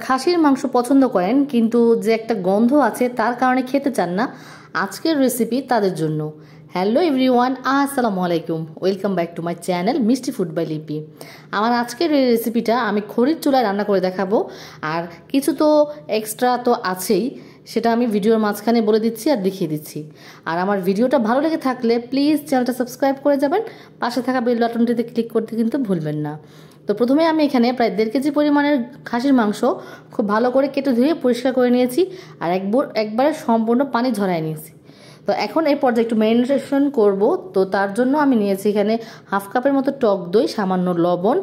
খাসির মাংস পছন্দ করেন কিন্তু যে একটা গন্ধ আছে তার কারণে খেতে চান না, আজকের রেসিপি তাদের জন্য। হ্যালো এভরিওয়ান, আসসালামু আলাইকুম, welcome back to my channel মিষ্টি ফুড বাই লিপি। আমার আজকের এই রেসিপিটা আমি খড়ির চুলায় রান্না করে দেখাবো। আর কিছু তো এক্সট্রা তো আছেই, সেটা আমি ভিডিওর মাঝখানে বলে দিচ্ছি আর দেখিয়ে দিচ্ছি। আর আমার ভিডিওটা ভালো লেগে থাকলে প্লিজ চ্যানেলটা সাবস্ক্রাইব করে যাবেন, পাশে থাকা বেল বাটনটিতে ক্লিক করতে কিন্তু ভুলবেন না। তো প্রথমে আমি এখানে প্রায় 1.5 কেজি পরিমাণের খাসির মাংস খুব ভালো করে কেটে ধুয়ে পরিষ্কার করে নিয়েছি আর একবারে সম্পূর্ণ পানি ঝরায় নিয়েছি। তো এখন এই পর্যায়ে একটু ম্যারিনেশন করব। তো তার জন্য আমি নিয়েছি এখানে হাফ কাপের মতো টক দই, সামান্য লবণ,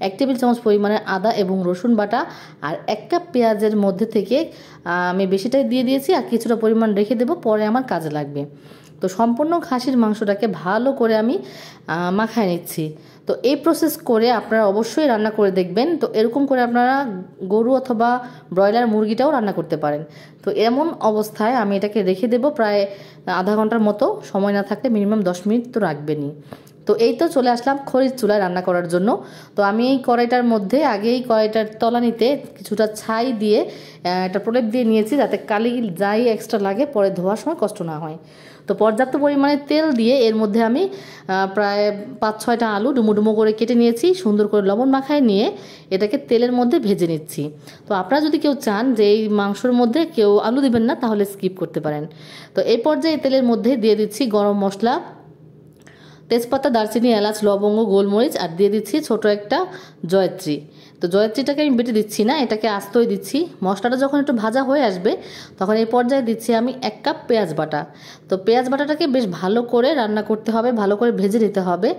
1 টেবিল চামচ পরিমাণের আদা এবং রসুন বাটা আর 1 কাপ পেঁয়াজের মধ্যে থেকে আমি বেশিটাই দিয়ে দিয়েছি আর কিছুটা পরিমাণ রেখে দেবো, পরে আমার কাজে লাগবে। তো সম্পূর্ণ খাসির মাংসটাকে ভালো করে আমি মাখায় নিচ্ছি। তো এই প্রসেস করে আপনারা অবশ্যই রান্না করে দেখবেন। তো এরকম করে আপনারা গরু অথবা ব্রয়লার মুরগিটাও রান্না করতে পারেন। তো এমন অবস্থায় আমি এটাকে রেখে দেব প্রায় আধা ঘন্টার মতো, সময় না থাকলে মিনিমাম 10 মিনিট তো রাখবেনই। তো এই তো চলে আসলাম খড়ির চুলায় রান্না করার জন্য। তো আমি এই কড়াইটার মধ্যে আগেই কড়াইটার তলানিতে কিছুটা ছাই দিয়ে একটা প্রলেপ দিয়ে নিয়েছি, যাতে কালি যাই এক্সট্রা লাগে পরে ধোয়ার সময় কষ্ট না হয়। তো পর্যাপ্ত পরিমাণে তেল দিয়ে এর মধ্যে আমি প্রায় 5-6টা আলু ডুমো ডুমো করে কেটে নিয়েছি, সুন্দর করে লবণ মাখায় নিয়ে এটাকে তেলের মধ্যে ভেজে নিচ্ছি। তো আপনারা যদি কেউ চান যে এই মাংসর মধ্যে কেউ আলু দিবেন না, তাহলে স্কিপ করতে পারেন। তো এই পর্যায়ে তেলের মধ্যে দিয়ে দিচ্ছি গরম মশলা, তেজপাতা, দারচিনি, এলাচ, লবঙ্গ, গোলমরিচ আর দিয়ে দিচ্ছি ছোট একটা জয়ত্রী। তো জয়ত্রীটাকে আমি বেটে দিচ্ছি না, এটাকে আস্তই দিচ্ছি। মশলাটা যখন একটু ভাজা হয়ে আসবে তখন এই পর্যায়ে দিচ্ছি আমি 1 কাপ পেঁয়াজ বাটা। তো পেঁয়াজ বাটাটাকে বেশ ভালো করে রান্না করতে হবে, ভালো করে ভেজে নিতে হবে।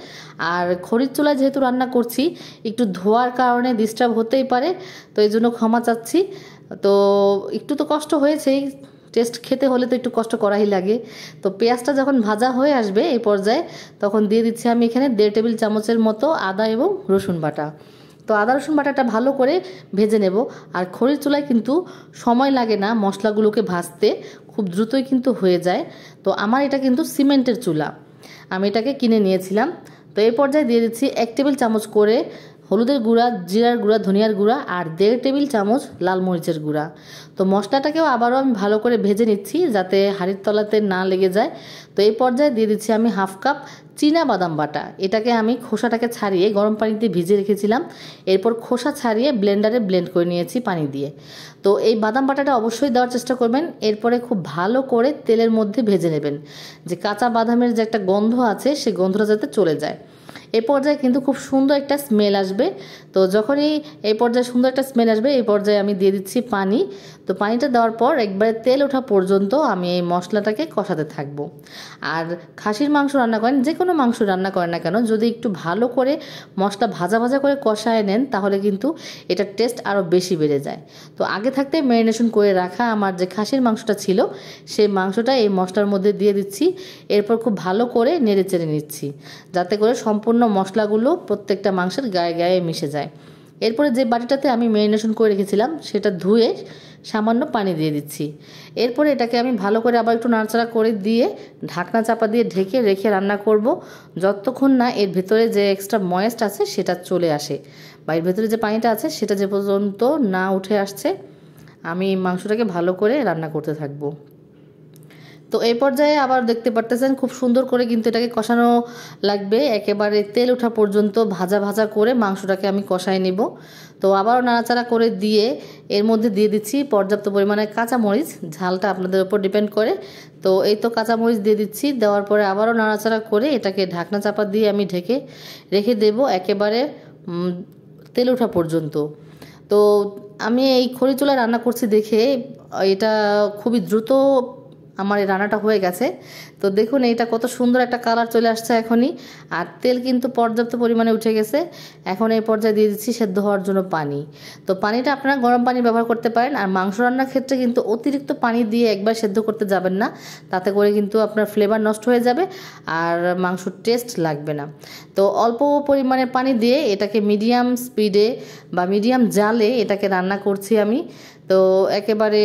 আর খড়ির চুলায় যেহেতু রান্না করছি, একটু ধোয়ার কারণে ডিস্টার্ব হতেই পারে, তো এই জন্য ক্ষমা চাচ্ছি। তো একটু তো কষ্ট হয়েছেই, টেস্ট খেতে হলে তো একটু কষ্ট করাই লাগে। তো পেঁয়াজটা যখন ভাজা হয়ে আসবে এই পর্যায়ে, তখন দিয়ে দিচ্ছি আমি এখানে 1.5 টেবিল চামচের মতো আদা এবং রসুন বাটা। তো আদা রসুন বাটাটা ভালো করে ভেজে নেব। আর খড়ির চুলায় কিন্তু সময় লাগে না মশলাগুলোকে ভাজতে, খুব দ্রুতই কিন্তু হয়ে যায়। তো আমার এটা কিন্তু সিমেন্টের চুলা, আমি এটাকে কিনে নিয়েছিলাম। তো এই পর্যায়ে দিয়ে দিচ্ছি 1 টেবিল চামচ করে হলুদের গুঁড়া, জিরার গুঁড়া, ধনিয়ার গুঁড়া আর 1.5 টেবিল চামচ লাল মরিচের গুঁড়া। তো মশলাটাকেও আবারও আমি ভালো করে ভেজে নিচ্ছি যাতে হাঁড়ির তলাতে না লেগে যায়। তো এই পর্যায়ে দিয়ে দিচ্ছি আমি হাফ কাপ চীনা বাদাম বাটা। এটাকে আমি খোসাটাকে ছাড়িয়ে গরম পানিতে ভিজিয়ে রেখেছিলাম, এরপর খোসা ছাড়িয়ে ব্লেন্ডারে ব্লেন্ড করে নিয়েছি পানি দিয়ে। তো এই বাদাম বাটাটা অবশ্যই দেওয়ার চেষ্টা করবেন। এরপরে খুব ভালো করে তেলের মধ্যে ভেজে নেবেন, যে কাঁচা বাদামের যে একটা গন্ধ আছে সেই গন্ধটা যাতে চলে যায়। এই পর্যায়ে কিন্তু খুব সুন্দর একটা স্মেল আসবে। তো যখনই এই পর্যায়ে সুন্দর একটা স্মেল আসবে এই পর্যায়ে আমি দিয়ে দিচ্ছি পানি। তো পানিটা দেওয়ার পর একবারে তেল ওঠা পর্যন্ত আমি এই মশলাটাকে কষাতে থাকবো। আর খাসির মাংস রান্না করেন, যে কোনো মাংস রান্না করেন না কেন, যদি একটু ভালো করে মশলা ভাজা ভাজা করে কষায় নেন তাহলে কিন্তু এটার টেস্ট আরও বেশি বেড়ে যায়। তো আগে থাকতে ম্যারিনেশন করে রাখা আমার যে খাসির মাংসটা ছিল সেই মাংসটা এই মশলার মধ্যে দিয়ে দিচ্ছি। এরপর খুব ভালো করে নেড়ে চেড়ে নিচ্ছি যাতে করে সম্পূর্ণ মশলাগুলো প্রত্যেকটা মাংসের গায়ে গায়ে মিশে যায়। এরপরে যে বাটিটাতে আমি ম্যারিনেশন করে রেখেছিলাম সেটা ধুয়ে সামান্য পানি দিয়ে দিচ্ছি। এরপরে এটাকে আমি ভালো করে আবার একটু নাড়াচাড়া করে দিয়ে ঢাকনা চাপা দিয়ে ঢেকে রেখে রান্না করব, যতক্ষণ না এর ভেতরে যে এক্সট্রা ময়েস্ট আছে সেটা চলে আসে, বা এর ভেতরে যে পানিটা আছে সেটা যে পর্যন্ত না উঠে আসছে আমি মাংসটাকে ভালো করে রান্না করতে থাকবো। তো এই পর্যায়ে আবার দেখতে পারতেছেন খুব সুন্দর করে কিন্তু এটাকে কষানো লাগবে, একেবারে তেল ওঠা পর্যন্ত ভাজা ভাজা করে মাংসটাকে আমি কষায় নেব। তো আবারও নাড়াচাড়া করে দিয়ে এর মধ্যে দিয়ে দিচ্ছি পর্যাপ্ত পরিমাণে কাঁচামরিচ, ঝালটা আপনাদের উপর ডিপেন্ড করে। তো এই তো কাঁচামরিচ দিয়ে দিচ্ছি, দেওয়ার পরে আবারও নাড়াচাড়া করে এটাকে ঢাকনা চাপা দিয়ে আমি ঢেকে রেখে দেব একেবারে তেল ওঠা পর্যন্ত। তো আমি এই খড়ি চুলায় রান্না করছি দেখে এটা খুবই দ্রুত আমার এই রান্নাটা হয়ে গেছে। তো দেখুন এইটা কত সুন্দর একটা কালার চলে আসছে এখনই, আর তেল কিন্তু পর্যাপ্ত পরিমাণে উঠে গেছে। এখন এই পর্যায়ে দিয়ে দিচ্ছি সেদ্ধ হওয়ার জন্য পানি। তো পানিটা আপনারা গরম পানি ব্যবহার করতে পারেন। আর মাংস রান্নার ক্ষেত্রে কিন্তু অতিরিক্ত পানি দিয়ে একবার সেদ্ধ করতে যাবেন না, তাতে করে কিন্তু আপনার ফ্লেভার নষ্ট হয়ে যাবে আর মাংসর টেস্ট লাগবে না। তো অল্প পরিমাণে পানি দিয়ে এটাকে মিডিয়াম স্পিডে বা মিডিয়াম জালে এটাকে রান্না করছি আমি। তো একেবারে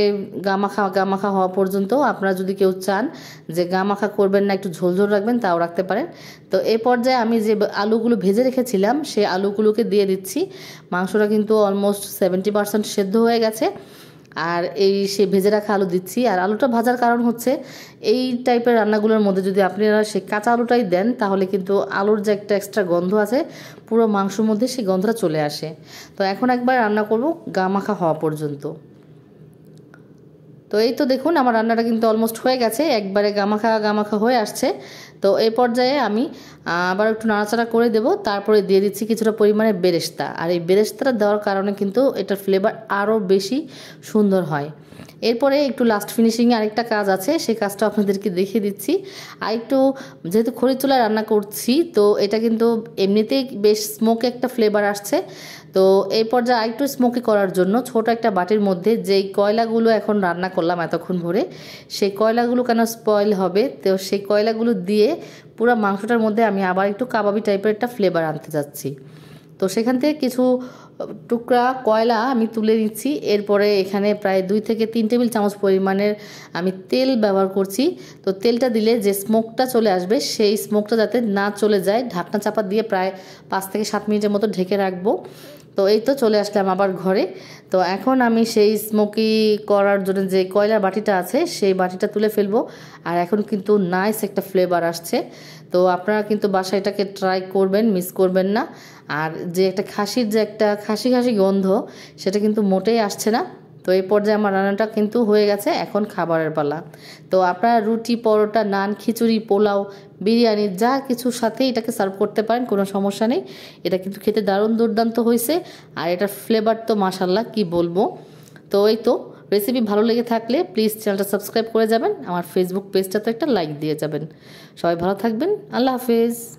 গামাখা হওয়া পর্যন্ত। আপনারা যদি কেউ চান যে গামাখা করবেন না, একটু ঝোলঝোল রাখবেন, তাও রাখতে পারেন। তো এই পর্যায়ে আমি যে আলুগুলো ভেজে রেখেছিলাম সেই আলুগুলোকে দিয়ে দিচ্ছি। মাংসটা কিন্তু অলমোস্ট 70% সেদ্ধ হয়ে গেছে। আর সে ভেজে রাখা আলু দিচ্ছি। আর আলুটা ভাজার কারণ হচ্ছে এই টাইপের রান্নাগুলোর মধ্যে যদি আপনারা সেই কাঁচা আলুটাই দেন, তাহলে কিন্তু আলুর যে একটা এক্সট্রা গন্ধ আছে পুরো মাংসের মধ্যে সেই গন্ধটা চলে আসে। তো এখন একবার রান্না করব গামাখা হওয়া পর্যন্ত। তো এই তো দেখুন আমার রান্নাটা কিন্তু অলমোস্ট হয়ে গেছে, একবারে গামাখা হয়ে আসছে। তো এই পর্যায়ে আমি আবার একটু নাড়াচাড়া করে দেব। তারপরে দিয়ে দিচ্ছি কিছুটা পরিমাণে বেরেস্তা। আর এই বেরেস্তাটা দেওয়ার কারণে কিন্তু এটার ফ্লেভার আরও বেশি সুন্দর হয়। এরপরে একটু লাস্ট ফিনিশিংয়ে আরেকটা কাজ আছে, সেই কাজটা আপনাদেরকে দেখিয়ে দিচ্ছি। আর একটু যেহেতু খড়ির চুলায় রান্না করছি, তো এটা কিন্তু এমনিতেই বেশ স্মোকি একটা ফ্লেভার আসছে। তো এই পর্যায়ে আরেকটু স্মোকি করার জন্য ছোট একটা বাটির মধ্যে যেই কয়লাগুলো এখন রান্না করলাম এতক্ষণ ভরে, সেই কয়লাগুলো কেন স্পয়েল হবে, তো সেই কয়লাগুলো দিয়ে পুরো মাংসটার মধ্যে আমি আবার একটু কাবাবি টাইপের একটা ফ্লেভার আনতে যাচ্ছি। তো সেখান থেকে কিছু টুকরা কয়লা আমি তুলে নিচ্ছি। এরপরে এখানে প্রায় 2 থেকে 3 টেবিল চামচ পরিমাণের আমি তেল ব্যবহার করছি। তো তেলটা দিলে যে স্মোকটা চলে আসবে, সেই স্মোকটা যাতে না চলে যায়, ঢাকনা চাপা দিয়ে প্রায় 5 থেকে 7 মিনিটের মতো ঢেকে রাখবো। তো এই তো চলে আসলাম আবার ঘরে। তো এখন আমি সেই স্মোকি করার জন্য যে কয়লার বাটিটা আছে সেই বাটিটা তুলে ফেলবো। আর এখন কিন্তু নাইস একটা ফ্লেভার আসছে। তো আপনারা কিন্তু বাসায় এটাকে ট্রাই করবেন, মিস করবেন না। আর যে একটা খাসির যে একটা খাসি গন্ধ, সেটা কিন্তু মোটেই আসছে না। তো এই পর্যায়ে আমার রান্নাটা কিন্তু হয়ে গেছে, এখন খাবারের পালা। তো আপনারা রুটি, পরোটা, নান, খিচুড়ি, পোলাও, বিরিয়ানি যা কিছুর সাথে এটাকে সার্ভ করতে পারেন, কোনো সমস্যা নেই। এটা কিন্তু খেতে দারুণ দুর্দান্ত হয়েছে। আর এটার ফ্লেভার তো মাশাল্লাহ কি বলবো। তো এই তো রেসিপি ভালো লেগে থাকলে প্লিজ চ্যানেলটা সাবস্ক্রাইব করে যাবেন, আমার ফেসবুক পেজটা তো একটা লাইক দিয়ে যাবেন। সবাই ভালো থাকবেন, আল্লাহ হাফেজ।